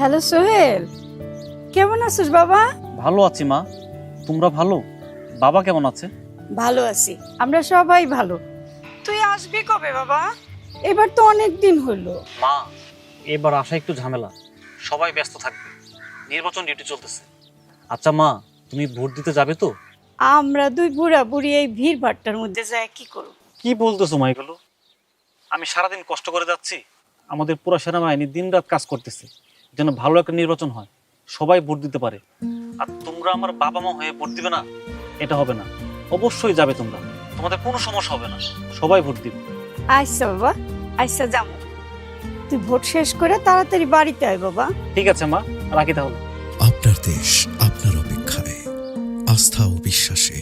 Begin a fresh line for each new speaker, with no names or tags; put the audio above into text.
Hello Sohel, কেমন আছিস বাবা?
ভালো আছি মা, তোমরা ভালো? বাবা কেমন আছে?
ভালো আছি, আমরা সবাই ভালো। তুই আসবি কবে বাবা? এবার তো অনেক দিন হলো।
মা, এবার আসা একটু ঝামেলা, সবাই ব্যস্ত থাকবে, নির্বাচন ডিউটি চলতেছে। আচ্ছা মা, তুমি ভোট দিতে যাবে তো?
আমরা দুই বুড়া বুড়ি এই ভিড় ভাট্টার মধ্যে যায় কি করব?
কি বলতেছো মা এগুলো? আমি সারাদিন কষ্ট করে যাচ্ছি, আমাদের পুরো সেনাবাহিনী দিনরাত কাজ করতেছে যেন ভালো একটা নির্বাচন হয়, সবাই ভোট দিতে পারে। আর তোমরা আমার বাবা মা হয়ে ভোট দিবে না? এটা হবে না। অবশ্যই যাবে তোমরা, তোমাদের কোনো সমস্যা হবে না, সবাই ভোট দিবে।
আচ্ছা বাবা, আচ্ছা যাবো। তুই ভোট শেষ করে তাড়াতাড়ি বাড়িতে আয় বাবা।
ঠিক আছে মা, রাখি তাহলে।
আপনার দেশ আপনার অপেক্ষায়, আস্থা ও বিশ্বাসে।